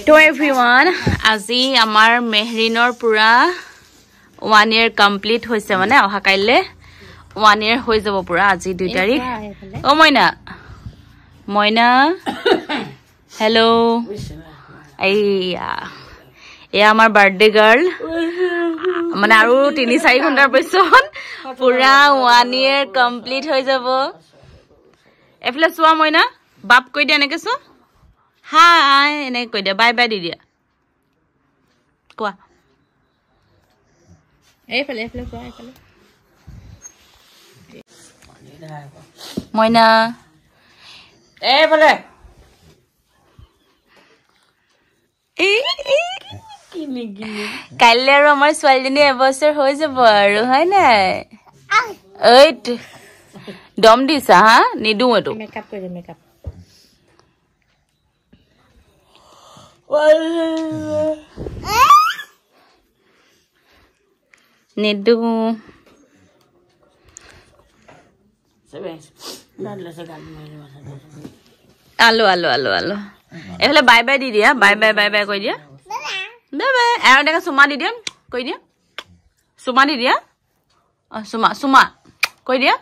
To everyone, আজি আমাৰ মেহৰিনৰ পুৰা 1 year complete হৈছে মানে অহা কাইলে 1 year হৈ যাব পুৰা আজি 2 তাৰিখ ও মইনা মইনা হেল্ল এয়া আমাৰ বাৰ্থডে গাৰ্ল মানে আৰু 3-4 ঘণ্টাৰ পিছত পুৰা 1 year complete হৈ যাব এফলে সোৱা মইনা বাপ কৈ দিয়া এনেকে সো হাই এনে কৈ দিয়া বাই বাই দি দিয়া কোৱা এইফালে কোৱা এইফালে মইনা এইফালে কাইলে আৰু আমাৰ ছোৱালীজনী এবছৰ হৈ যাব আৰু হয় নাই এইট দম দিছা হা নিদু এটো মেকআপ কৰি মেকআপ নিদু আলো এফালে বাই বাই দি দিয়া বাই বাই কৈ দিয়া বাই আৰু এনেকে চুমা দি দিয়া কৈ দিয়া চুমা দি দিয়া চুমা কৈ দিয়া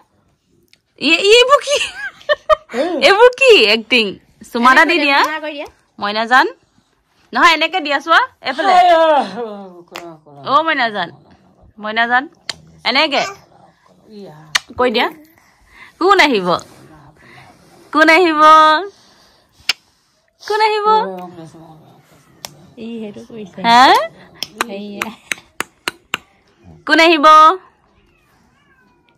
এইবোৰ কি এক্টিং চুমা দি দিয়া মইনা জান নহয় এনেকে দিয়া চোৱা এফালে ও মইনা জান এনেকে কৈ দিয়া কোন আহিব কোন আহিব হা কোন আহিব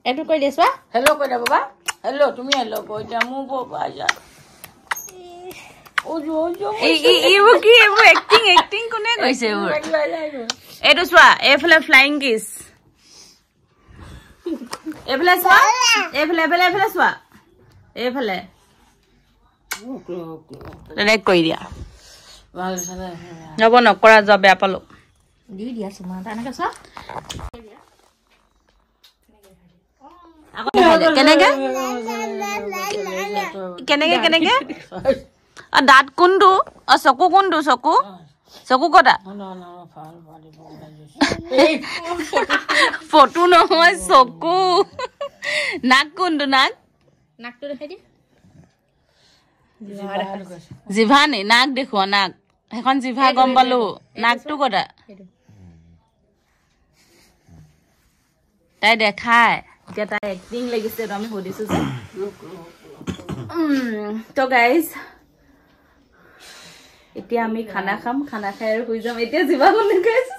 এটো কৈ দিয়া চোৱা হেল্ল কৈ দিয়া বাবা হেল্ল তুমি হেল্ল কৈ দিয়া মু বাবা যা এইবোৰ কি এইবোৰ এক্টিং কোনে কৈছে এইবোৰ এইটো চোৱা এইফালে ফ্লাইং কিছ এইফালে চোৱা এইফালে চোৱা এইফালে ডাইৰেক্ট কৈ দিয়া যাব নকৰা যোৱা বেয়া পালো দি দিয়া চুমা এনেকে চোৱা কেনেকে দাঁত কোনটো চকু কোনটো চকু কটা ফটো নহয় চকু নাক কোনটো নাকটো দেখাই দিয়া জিভা নে নাক দেখুৱা নাক এখন জিভা গম পালো নাকটো কটা তাই দেখায় এতিয়া তাই এক্টিং লাগিছে আমি সুধিছো যে তো গাইজ এতিয়া আমি খানা খাম খানা খাই আৰু শুই যাম এতিয়া জিভা কোনে গাইজ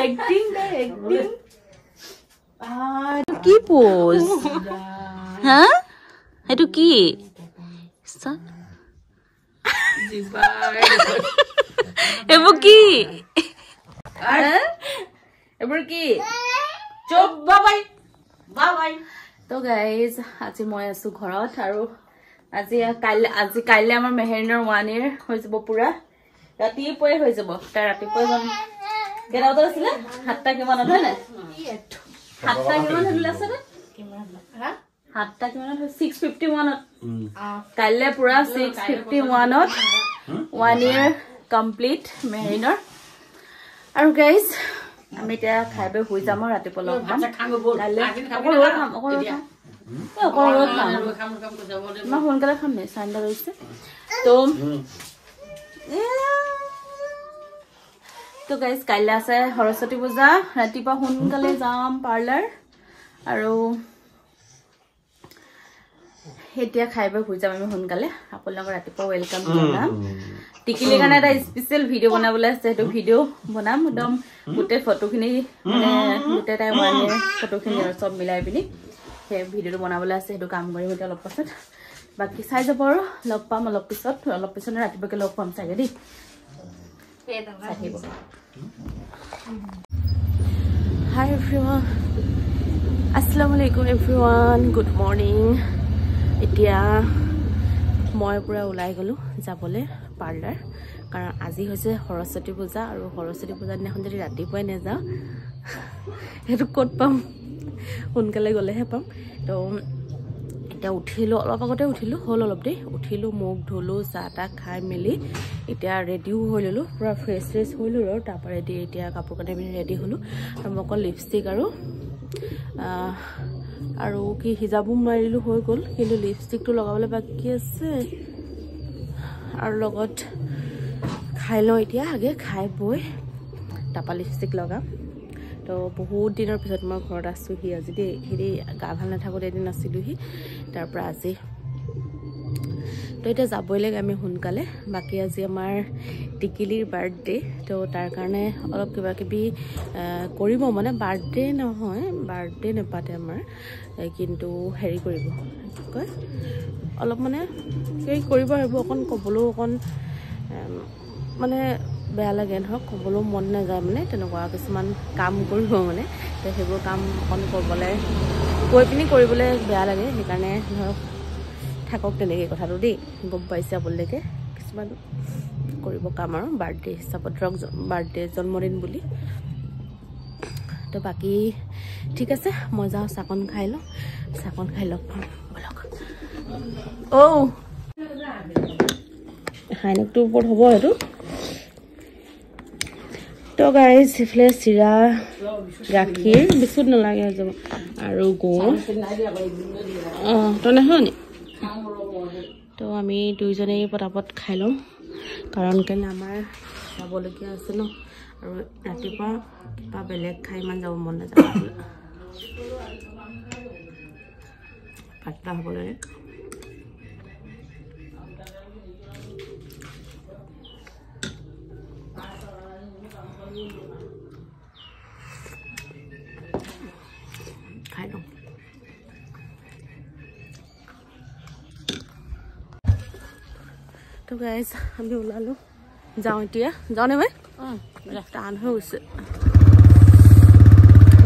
এক্টিং কি পোজ হা এইটো কি এইবোৰ কি চুপ বাবাই তো গাইজ আজি মই আছো ঘৰত আৰু আজি কাইলে আমাৰ মেহৰিনৰ 1 year হৈ যাব পুৰা ৰাতিপুৱাই হৈ যাব তাৰ ৰাতিপুৱাই যাম কেইটা বজাত আছিলে 7টা কিমানত হয় নাই 7টা কিমানত হ'লে আছে নে 7টা কিমানত 6:51ত কাইলে পুৰা 6:51ত 1 year কমপ্লিট মেহৰিনৰ আৰু গাইজ আমি এতিয়া খাই বৈ শুই যাম ৰাতিপুৱা লগ পাম মই সোনকালে খাম নে চাইন্দা লৈছে তো গাইজ কাইলৈ আছে সৰস্বতী পূজা ৰাতিপুৱা সোনকালে যাম পাৰ্লাৰ আৰু এতিয়া খাই বৈ শুই যাম আমি সোনকালে আপোনালোকক ৰাতিপুৱা ৱেলকাম জনাম টিকিলিৰ কাৰণে এটা স্পেচিয়েল ভিডিঅ' বনাবলৈ আছে সেইটো ভিডিঅ' বনাম একদম গোটেই ফটোখিনি মানে গোটেই তাই 1 year ফটোখিনি আৰু চব মিলাই পিনি সেই ভিডিঅ'টো বনাবলৈ আছে সেইটো কাম কৰিম এতিয়া অলপ পাছত বাকি চাই যাব আৰু লগ পাম অলপ পিছত ৰাতিপুৱাকে লগ পাম চাগে দেই হাই এভৰিৱান আসসালামু আলাইকুম এভৰিৱান গুড মৰ্নিং এতিয়া মই পুৰা ওলাই গ'লো যাবলৈ পাৰ্লাৰ কাৰণ আজি হৈছে সৰস্বতী পূজা আৰু সৰস্বতী পূজাৰ দিনাখন যদি ৰাতিপুৱাই নাযাওঁ সেইটো ক'ত পাম সোনকালে গ'লেহে পাম তো এতিয়া উঠিলোঁ অলপ আগতে উঠিলোঁ হ'ল অলপ দেৰি উঠিলোঁ মুখ ধুলোঁ চাহ তাহ খাই মেলি এতিয়া ৰেডিও হৈ ল'লোঁ পূৰা ফ্ৰেছ হৈ ল'লোঁ আৰু তাৰপৰা ৰেডি এতিয়া কাপোৰ কানি পিন্ধি ৰেডি হ'লোঁ আৰু মই অকল লিপষ্টিক আৰু কি হিজাবো মাৰিলোঁ হৈ গ'ল কিন্তু লিপষ্টিকটো লগাবলৈ বাকী আছে আৰু লগত খাই লওঁ এতিয়া আগে খাই বৈ তাৰপৰা লিপষ্টিক লগাম তো বহুত দিনৰ পিছত মই ঘৰত আছোঁহি আজি দেই হেৰি গা ভাল নাথাকোঁতে এদিন আছিলোঁহি তাৰপৰা আজি তো এতিয়া যাবই লাগে আমি সোনকালে বাকী আজি আমাৰ টিকিলিৰ বাৰ্থডে তো তাৰ কাৰণে অলপ কিবা কিবি কৰিব মানে বাৰ্থডে নহয় বাৰ্থডে নেপাতে আমাৰ কিন্তু হেৰি কৰিব কি কয় অলপ মানে হেৰি কৰিব আহিব অকণ ক'বলৈও অকণ মানে বেয়া লাগে ধৰক ক'বলৈও মন নাযায় মানে তেনেকুৱা কিছুমান কাম কৰিব মানে তো সেইবোৰ কাম অকণ কৰিবলৈ কৈ পিনি কৰিবলৈ বেয়া লাগে সেইকাৰণে ধৰক থাকক তেনেকৈ কথাটো দেই গম পাইছে আপোনালোকে কিছুমান কৰিব কাম আৰু বাৰ্থডে হিচাপত ধৰক বাৰ্থডে জন্মদিন বুলি তো বাকী ঠিক আছে মই যাওঁ চাহকণ খাই লওঁ লগ পাম বলক হাইনেকটোৰ ওপৰত হ'ব সেইটো তো গাইজ এইফালে চিৰা গাখীৰ বিস্কুট নালাগে হৈ যাব আৰু গুৰ তই নাখাৱ নি তো আমি দুইজনেই পটাপট খাই লওঁ কাৰণ কেলৈ আমাৰ যাবলগীয়া আছে ন আৰু ৰাতিপুৱা কিবা বেলেগ খাই ইমান যাব মন নাযায় ভাতটা হ'ব লাগে খাই লওঁ তো গাইজ আমি ওলালোঁ যাওঁ এতিয়া যাওঁনে মই টান হৈ গৈছে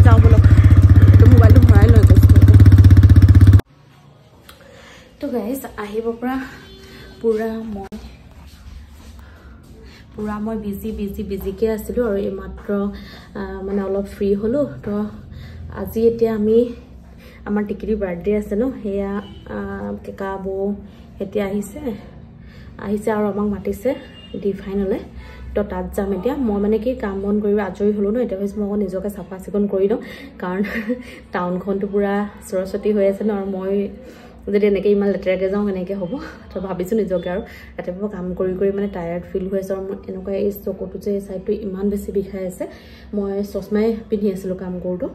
যাওঁ বলক এইটো মোবাইলটো ভৰাই লৈ গৈছোঁ তো গাইজ আহিব পৰা পূৰা মই বিজিকৈ আছিলোঁ আৰু এইমাত্ৰ মানে অলপ ফ্ৰী হ'লোঁ তো আজি এতিয়া আমি আমাৰ টিকিলিৰ বাৰ্থডে আছে ন সেয়া কেকা বৌ এতিয়া আহিছে আৰু আমাক মাতিছে ডিভাইনলৈ তো তাত যাম এতিয়া মই মানে কি কাম বন কৰি আজৰি হ'লোঁ ন এতিয়া ভাবিছোঁ মই আকৌ নিজকে চাফা চিকুণ কৰি লওঁ কাৰণ টাউনখনটো পূৰা সৰস্বতী হৈ আছে ন আৰু মই যদি এনেকৈ ইমান লেতেৰাকৈ যাওঁ কেনেকৈ হ'ব তো ভাবিছোঁ নিজকে আৰু ৰাতিপুৱা কাম কৰি মানে টায়াৰ্ড ফিল হৈ আছে আৰু মই এনেকুৱা এই চকুটো যে এই ছাইডটো ইমান বেছি বিষাই আছে মই চশমাই পিন্ধি আছিলোঁ কাম কৰোঁতো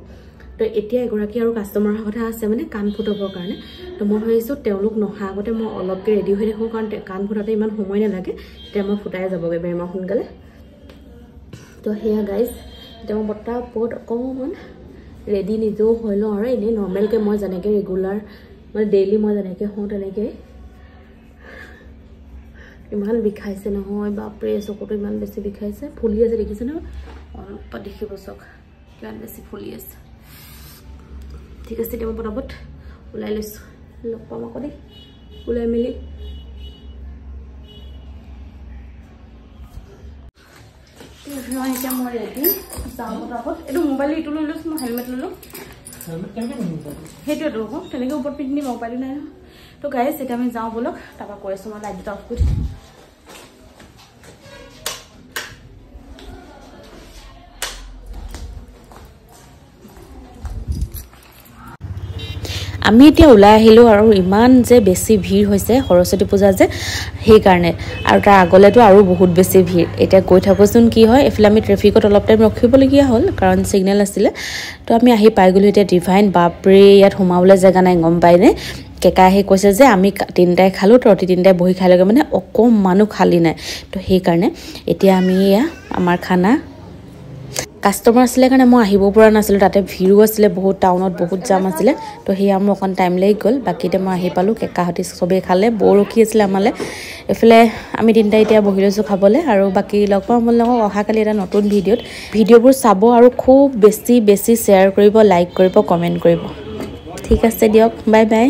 তো এতিয়া এগৰাকী আৰু কাষ্টমাৰৰ কথা আছে মানে কাণ ফুটাবৰ কাৰণে তো মই ভাবিছোঁ তেওঁলোক নহা আগতে মই অলপকৈ ৰেডি হৈ থাকোঁ কাৰণ কাণ ফুটাতে ইমান সময় নালাগে তেতিয়া মই ফুটাই যাবগৈ বেমাৰ সোনকালে তো সেয়া গাইজ এতিয়া মই বৰ্তা ওপৰত অকণমান ৰেডি নিজেও হৈ লওঁ আৰু এনেই নৰ্মেলকৈ মই যেনেকৈ ৰেগুলাৰ মানে ডেইলি মই যেনেকৈ হওঁ তেনেকৈ ইমান বিষাইছে নহয় বাপৰে চকুটো ইমান বেছি বিষাইছে ফুলি আছে দেখিছে নহয় অলপ দেখিব চাওক কিমান বেছি ফুলি আছে ঠিক আছে এতিয়া মই পটাপট ওলাই লৈছোঁ লগ পাম আকৌ দেই ওলাই মেলি এতিয়া মই ৰেডি যাওঁ পটাপট এইটো মোবাইল ইটো লৈ লৈছোঁ মই হেলমেট ল'লোঁ সেইটোৱেতো আকৌ তেনেকৈ ওপৰত পিন্ধি মোবাইলো নাই তো গাইজ এতিয়া আমি যাওঁ বলক তাৰপৰা কৈ আছোঁ মই লাইট দুটা অফ কৰি আমি এতিয়া ওলাই আহিলোঁ আৰু ইমান যে বেছি ভিৰ হৈছে সৰস্বতী পূজা যে সেইকাৰণে আৰু তাৰ আগলৈতো আৰু বহুত বেছি ভিৰ এতিয়া গৈ থাকোঁচোন কি হয় এইফালে আমি ট্ৰেফিকত অলপ টাইম ৰখিবলগীয়া হ'ল কাৰণ ছিগনেল আছিলে তো আমি আহি পাই গ'লোঁ এতিয়া ডিভাইন বাপৰে ইয়াত সোমাবলৈ জেগা নাই গম পাইনে কেকা আহি কৈছে যে আমি তিনিটাই খালোঁ তহঁতি তিনিটাই বহি খাই লগে মানে অকণমানো খালী নাই তো সেইকাৰণে এতিয়া আমি এয়া আমাৰ খানা কাষ্টমাৰ আছিলে কাৰণে মই আহিব পৰা নাছিলোঁ তাতে ভিৰো আছিলে বহুত টাউনত বহুত জাম আছিলে তো সেয়া মোৰ অকণ টাইম লাগি গ'ল বাকীতে মই আহি পালোঁ কেকাহঁতি চবেই খালে বৌ ৰখি আছিলে আমালৈ এইফালে আমি তিনিটাই এতিয়া বহি লৈছোঁ খাবলৈ আৰু বাকী লগ পাম আপোনালোকক অহাকালি এটা নতুন ভিডিঅ'বোৰ চাব আৰু খুব বেছি শ্বেয়াৰ কৰিব লাইক কৰিব কমেণ্ট কৰিব ঠিক আছে দিয়ক বাই বাই